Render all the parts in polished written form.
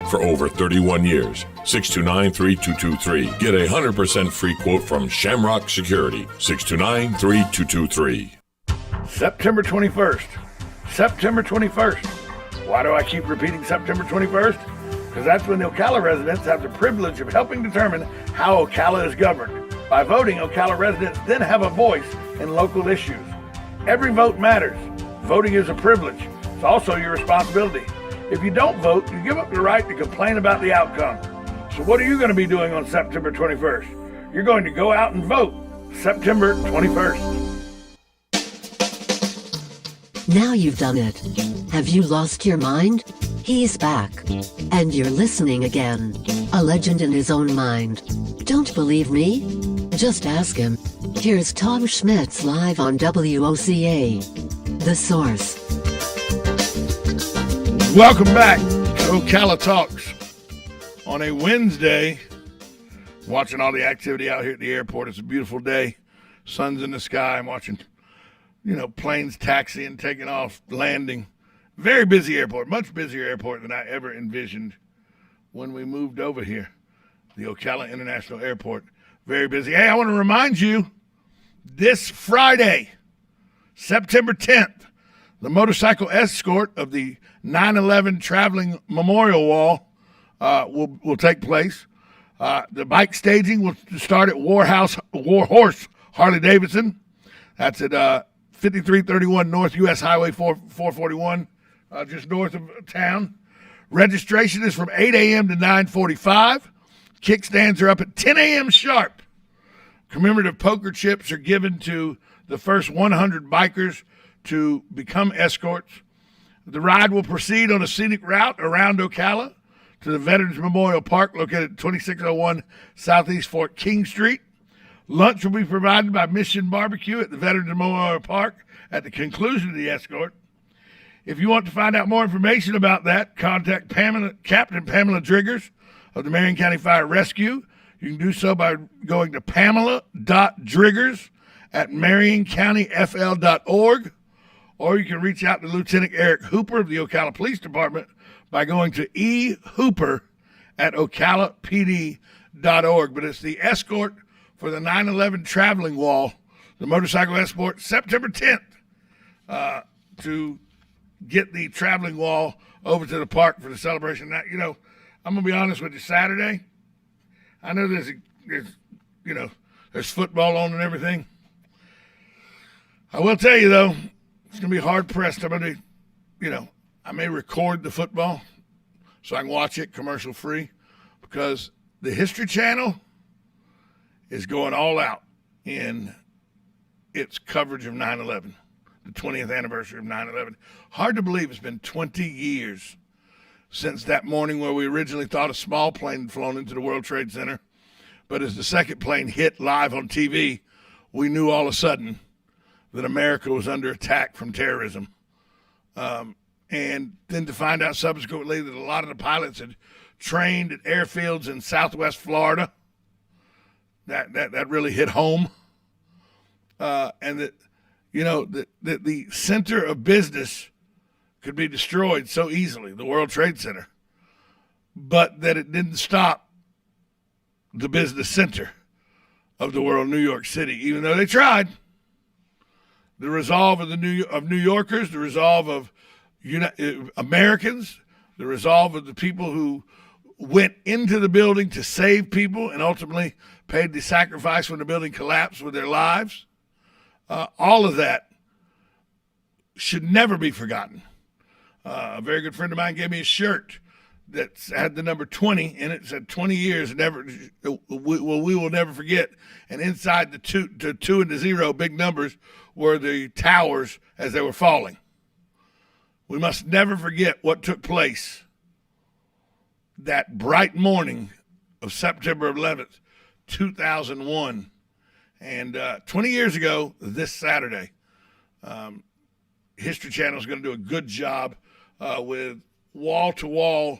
for over 31 years. 629-3223. Get a 100% free quote from Shamrock Security. 629-3223. September 21st. September 21st. Why do I keep repeating September 21st? Because that's when the Ocala residents have the privilege of helping determine how Ocala is governed. By voting, Ocala residents then have a voice in local issues. Every vote matters. Voting is a privilege. It's also your responsibility. If you don't vote, you give up your right to complain about the outcome. So what are you going to be doing on September 21st? You're going to go out and vote September 21st. Now you've done it. Have you lost your mind? He's back. And you're listening again. A legend in his own mind. Don't believe me? Just ask him. Here's Tom Schmitz live on WOCA. The Source. Welcome back to Ocala Talks. On a Wednesday, watching all the activity out here at the airport. It's a beautiful day. Sun's in the sky. I'm watching, planes taxiing, taking off, landing. Very busy airport, much busier airport than I ever envisioned when we moved over here. The Ocala International Airport, very busy. Hey, I want to remind you, this Friday, September 10th, the motorcycle escort of the 9/11 Traveling Memorial Wall will take place. The bike staging will start at War Horse Harley Davidson. That's at 5331 North U.S. Highway 441, just north of town. Registration is from 8 a.m. to 9:45. Kickstands are up at 10 a.m. sharp. Commemorative poker chips are given to the first 100 bikers to become escorts. The ride will proceed on a scenic route around Ocala to the Veterans Memorial Park located at 2601 Southeast Fort King Street. Lunch will be provided by Mission Barbecue at the Veterans Memorial Park at the conclusion of the escort. If you want to find out more information about that, contact Captain Pamela Driggers of the Marion County Fire Rescue. You can do so by going to pamela.driggers@marioncountyfl.org, or you can reach out to Lieutenant Eric Hooper of the Ocala Police Department by going to ehooper@ocalapd.org. But it's the escort for the 9/11 Traveling Wall, the motorcycle escort, September 10th, to get the traveling wall over to the park for the celebration. Now, I'm going to be honest with you, Saturday, I know there's football on and everything. I will tell you, though, it's going to be hard-pressed. I'm going to, I may record the football so I can watch it commercial-free, because the History Channel is going all out in its coverage of 9/11, the 20th anniversary of 9/11. Hard to believe it's been 20 years since that morning where we originally thought a small plane had flown into the World Trade Center. But as the second plane hit live on TV, we knew all of a sudden that America was under attack from terrorism. And then to find out subsequently that a lot of the pilots had trained at airfields in Southwest Florida, that really hit home. And that, that the center of business could be destroyed so easily, the World Trade Center, but that it didn't stop the business center of the world, New York City, even though they tried. The resolve of New Yorkers, the resolve of Americans, the resolve of the people who went into the building to save people and ultimately paid the sacrifice when the building collapsed with their lives. All of that should never be forgotten. A very good friend of mine gave me a shirt that had the number 20 in it. It said 20 years, we will never forget. And inside the two and the zero, big numbers, were the towers as they were falling. We must never forget what took place that bright morning of September 11th, 2001. And 20 years ago, this Saturday, History Channel is going to do a good job with wall-to-wall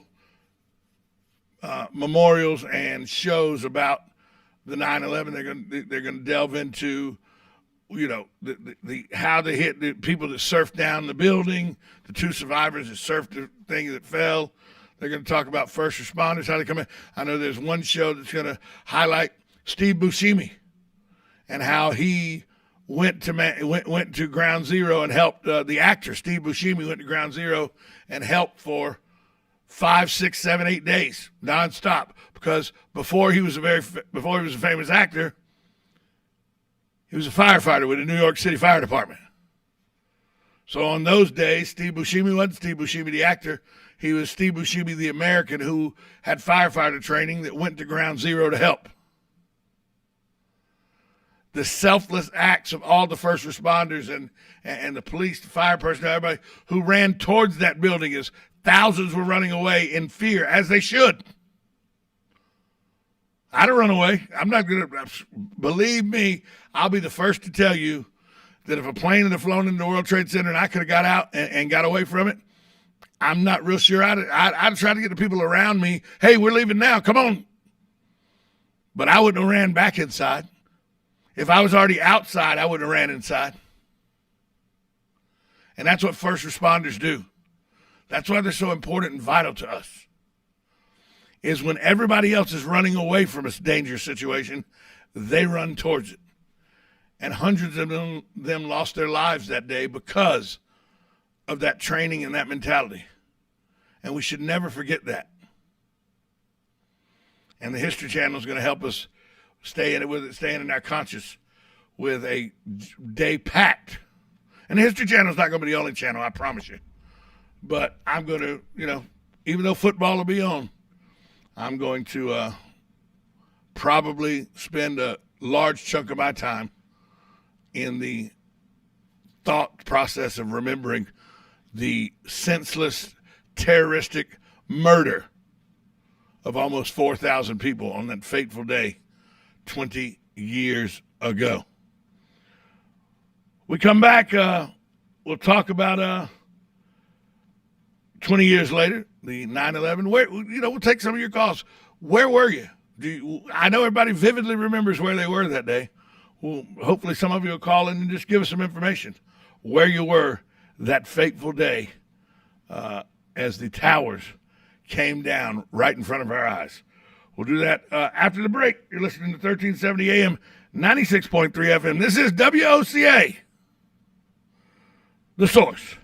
memorials and shows about the 9/11. They're going to delve into, how they hit the people that surfed down the building, the two survivors that surfed the thing that fell, They're going to talk about first responders, how they come in. I know there's one show that's going to highlight Steve Buscemi and how he went to Ground Zero and helped the actor Steve Buscemi went to Ground Zero and helped for 5, 6, 7, 8 days nonstop, because before he was a famous actor, he was a firefighter with the New York City Fire Department. So on those days, Steve Buscemi wasn't Steve Buscemi the actor. He was Steve Buscemi the American who had firefighter training that went to Ground Zero to help. The selfless acts of all the first responders and the police, the fire personnel, everybody who ran towards that building as thousands were running away in fear, as they should. I'd have run away. I'm not going to, believe me, I'll be the first to tell you that if a plane had flown into the World Trade Center and I could have got out and got away from it, I'm not real sure. I'd try to get the people around me, hey, we're leaving now, come on. But I wouldn't have ran back inside. If I was already outside, I wouldn't have ran inside. And that's what first responders do. That's why they're so important and vital to us. Is when everybody else is running away from a dangerous situation, they run towards it. And hundreds of them lost their lives that day because of that training and that mentality. And we should never forget that. And the History Channel is going to help us staying in our conscious with a day packed. And the History Channel is not going to be the only channel, I promise you. But I'm going to, even though football will be on, I'm going to probably spend a large chunk of my time in the thought process of remembering the senseless, terroristic murder of almost 4,000 people on that fateful day 20 years ago. We come back, we'll talk about 20 years later, the 9/11. We'll take some of your calls. Where were you? I know everybody vividly remembers where they were that day. Well, hopefully some of you will call in and just give us some information where you were that fateful day as the towers came down right in front of our eyes. We'll do that after the break. You're listening to 1370 AM, 96.3 FM. This is WOCA, The Source.